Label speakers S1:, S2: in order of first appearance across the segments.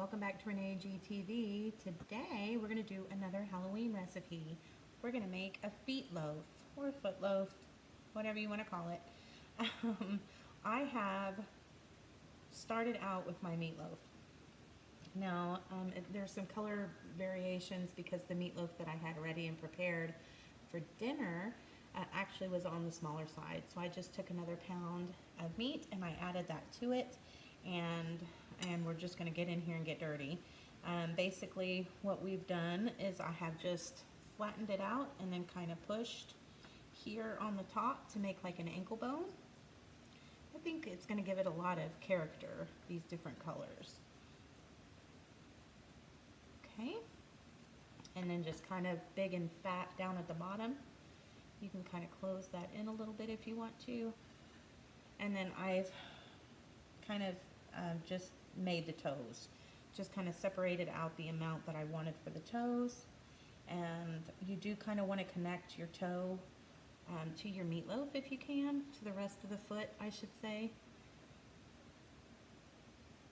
S1: welcome back to Renee GTV. Today we're going to do another Halloween recipe. We're going to make a FeetLoaf or footloaf, whatever you want to call it. I have started out with my meatloaf. Now there's some color variations because the meatloaf that I had ready and prepared for dinner actually was on the smaller side. So I just took another pound of meat and I added that to it. And we're just going to get in here and get dirty. Basically what we've done is I have just flattened it out and then kind of pushed here on the top to make like an ankle bone. I think it's going to give it a lot of character, these different colors. Okay, and then just kind of big and fat down at the bottom. You can kind of close that in a little bit if you want to. And then I've kind of just made the toes. Just kind of separated out the amount that I wanted for the toes. And you do kind of want to connect your toe to your meatloaf if you can, to the rest of the foot, I should say.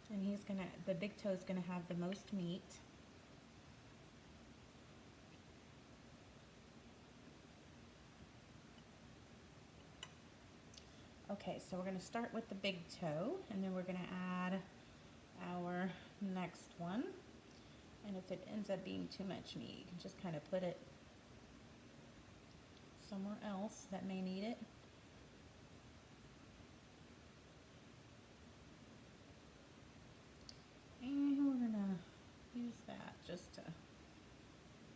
S1: And the big toe is gonna have the most meat. Okay, so we're going to start with the big toe, and then we're going to add our next one. And if it ends up being too much meat, you can just kind of put it somewhere else that may need it. And we're going to use that just to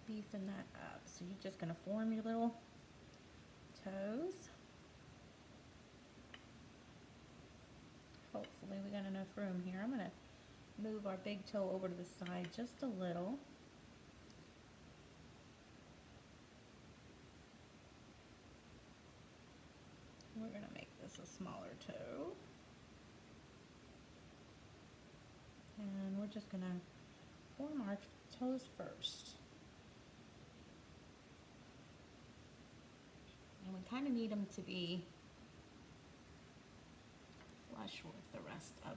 S1: beefing that up. So you're just going to form your little toes. Hopefully we got enough room here. I'm going to move our big toe over to the side just a little. We're going to make this a smaller toe. And we're just going to form our toes first. And we kind of need them to be flush with the rest of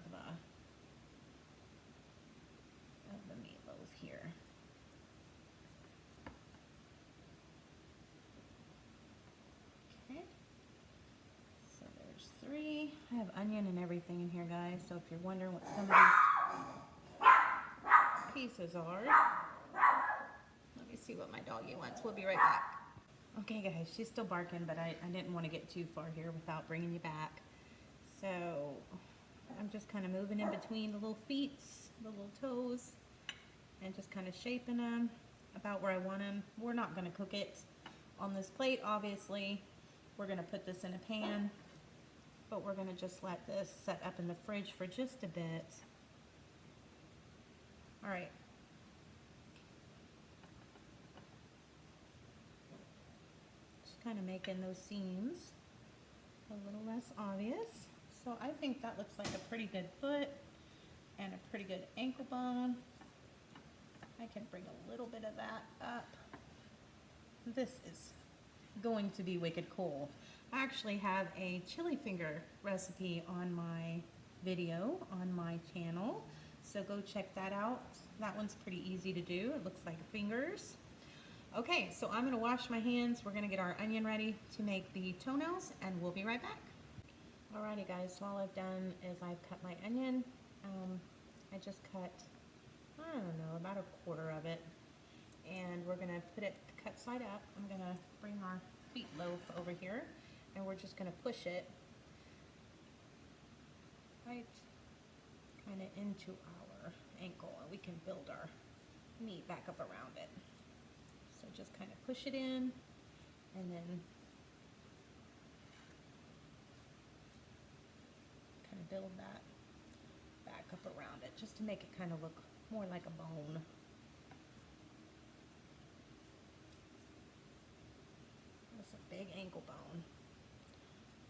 S1: the meatloaf here. Okay, so there's 3. I have onion and everything in here, guys, so if you're wondering what some of these pieces are, let me see what my doggy wants. We'll be right back. Okay guys, she's still barking, but I didn't want to get too far here without bringing you back. So I'm just kind of moving in between the little feet, the little toes, and just kind of shaping them about where I want them. We're not going to cook it on this plate, obviously. We're going to put this in a pan, but we're going to just let this set up in the fridge for just a bit. All right. Just kind of making those seams a little less obvious. So I think that looks like a pretty good foot and a pretty good ankle bone. I can bring a little bit of that up. This is going to be wicked cool. I actually have a chili finger recipe on my video on my channel, so go check that out. That one's pretty easy to do. It looks like fingers. Okay, so I'm gonna wash my hands. We're gonna get our onion ready to make the toenails, and we'll be right back. Alrighty guys, so all I've done is I've cut my onion. I just cut, I don't know, about 1/4 of it. And we're gonna put it cut side up. I'm gonna bring our FeetLoaf over here, and we're just gonna push it right kind of into our ankle, and we can build our meat back up around it. So just kind of push it in, and then kind of build that back up around it just to make it kind of look more like a bone. It's a big ankle bone,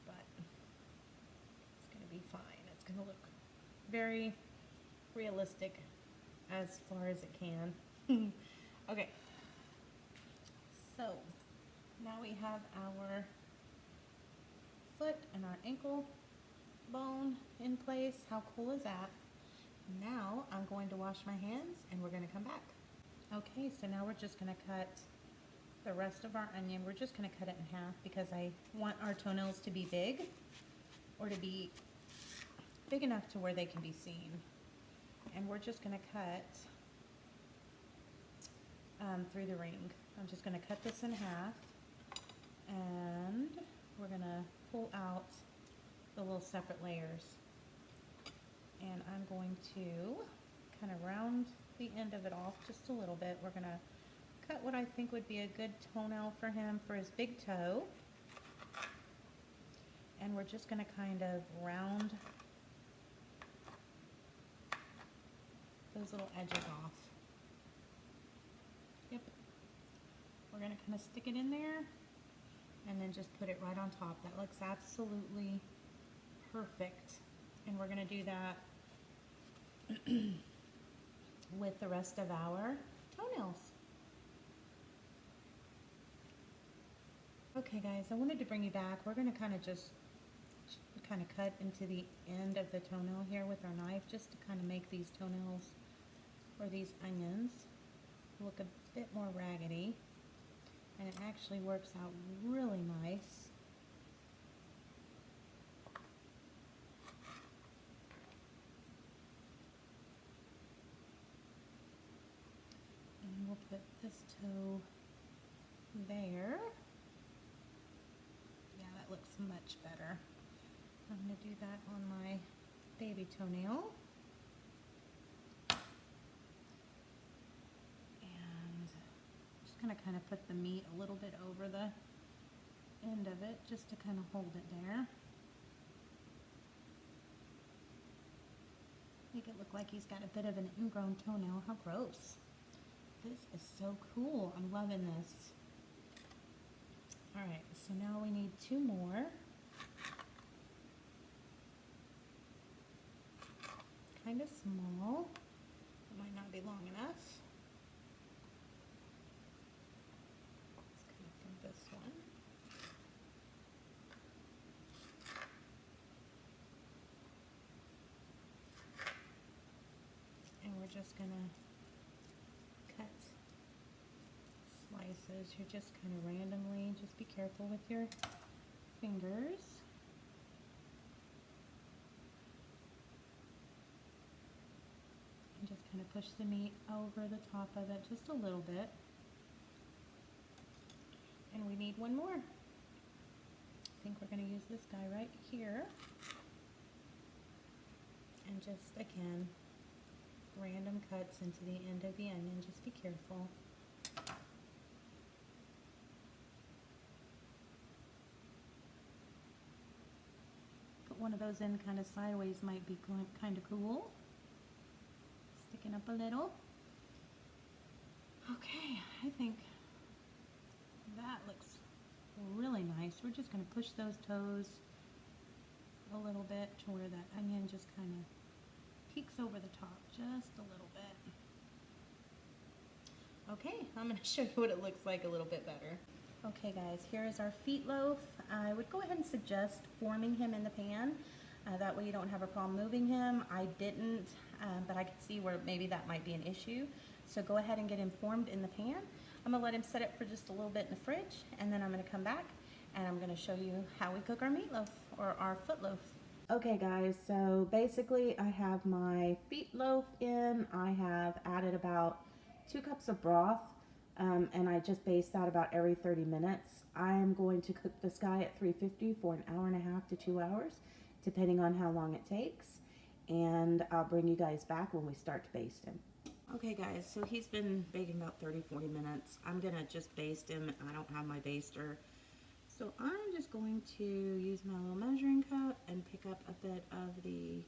S1: but it's going to be fine. It's going to look very realistic as far as it can. Okay, so now we have our foot and our ankle bone in place. How cool is that? Now I'm going to wash my hands and we're going to come back. Okay, so now we're just going to cut the rest of our onion. We're just going to cut it in half because I want our toenails to be big, or to be big enough to where they can be seen. And we're just going to cut through the ring. I'm just going to cut this in half, and we're going to pull out the little separate layers. And I'm going to kind of round the end of it off just a little bit. We're going to cut what I think would be a good toenail for him for his big toe. And we're just going to kind of round those little edges off. Yep. We're going to kind of stick it in there and then just put it right on top. That looks absolutely perfect. And we're going to do that with the rest of our toenails. Okay guys, I wanted to bring you back. We're going to kind of just cut into the end of the toenail here with our knife, just to kind of make these toenails or these onions look a bit more raggedy, and it actually works out really nice. And we'll put this toe there. Yeah, that looks much better. I'm going to do that on my baby toenail. And just going to kind of put the meat a little bit over the end of it, just to kind of hold it there. Make it look like he's got a bit of an ingrown toenail. How gross. This is so cool. I'm loving this. Alright, so now we need 2 more. Kind of small. It might not be long enough. Let's come from this one. And we're just going to cut slices. You're just kind of randomly, just be careful with your fingers. And just kind of push the meat over the top of it just a little bit. And we need 1 more. I think we're going to use this guy right here. And just, again, random cuts into the end of the onion. Just be careful. Put one of those in kind of sideways, might be kind of cool. Sticking up a little. Okay, I think that looks really nice. We're just going to push those toes a little bit to where that onion just kind of peeks over the top just a little bit. Okay, I'm going to show you what it looks like a little bit better. Okay guys, here is our FeetLoaf. I would go ahead and suggest forming him in the pan. That way you don't have a problem moving him. I didn't, but I could see where maybe that might be an issue. So go ahead and get him formed in the pan. I'm going to let him set it for just a little bit in the fridge, and then I'm going to come back and I'm going to show you how we cook our meatloaf, or our footloaf. Okay guys, so basically I have my FeetLoaf in. I have added about 2 cups of broth, and I just baste that about every 30 minutes. I'm going to cook this guy at 350 for an hour and a half to 2 hours, depending on how long it takes. And I'll bring you guys back when we start to baste him. Okay guys, so he's been baking about 30-40 minutes. I'm gonna just baste him. I don't have my baster. So I'm just going to use my little measuring cup and pick up a bit of the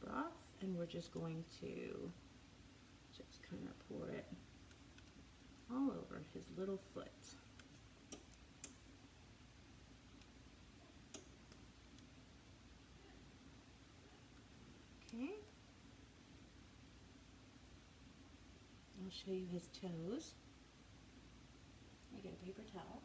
S1: broth, and we're just going to just kind of pour it all over his little foot. Okay. I'll show you his toes. I get a paper towel.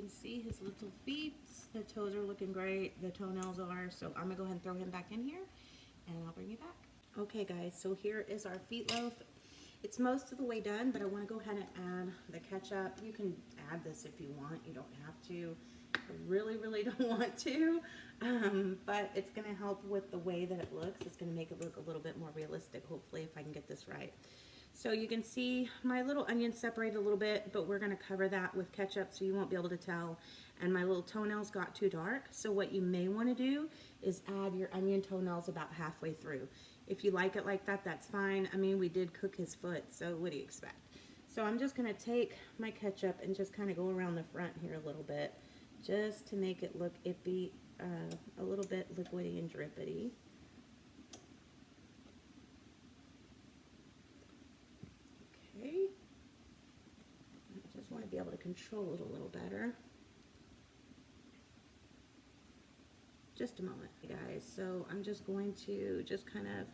S1: can see his little feet. The toes are looking great. The toenails are. So I'm gonna go ahead and throw him back in here and I'll bring you back. Okay guys, so here is our FeetLoaf. It's most of the way done, but I want to go ahead and add the ketchup. You can add this if you want. You don't have to. I really don't want to, but it's going to help with the way that it looks. It's going to make it look a little bit more realistic, hopefully, if I can get this right. So you can see my little onion separated a little bit, but we're going to cover that with ketchup so you won't be able to tell. And my little toenails got too dark, so what you may want to do is add your onion toenails about halfway through. If you like it like that, that's fine. I mean, we did cook his foot, so what do you expect? So I'm just going to take my ketchup and just kind of go around the front here a little bit, just to make it look ippy, a little bit liquidy and drippity. Okay. I just want to be able to control it a little better. Just a moment, guys. So I'm just going to just kind of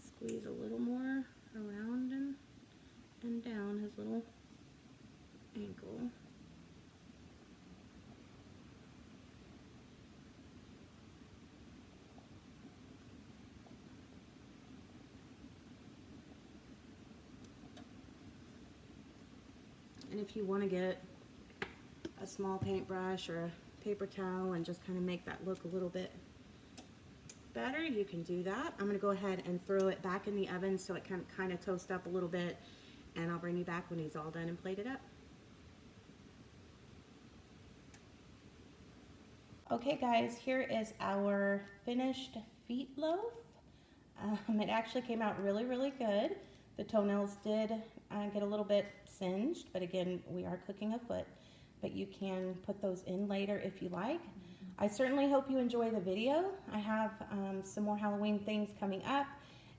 S1: squeeze a little more around and down his little ankle. And if you want to get a small paintbrush or a paper towel and just kind of make that look a little bit better, you can do that. I'm going to go ahead and throw it back in the oven so it can kind of toast up a little bit, and I'll bring you back when he's all done and plated up. Okay guys, here is our finished FeetLoaf. It actually came out really good. The toenails did get a little bit singed, but again, we are cooking a foot, but you can put those in later if you like. I certainly hope you enjoy the video. I have some more Halloween things coming up,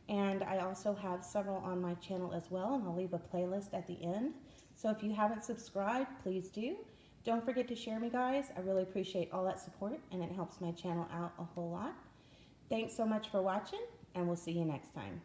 S1: and I also have several on my channel as well, and I'll leave a playlist at the end. So if you haven't subscribed, please do. Don't forget to share me, guys. I really appreciate all that support, and it helps my channel out a whole lot. Thanks so much for watching, and we'll see you next time.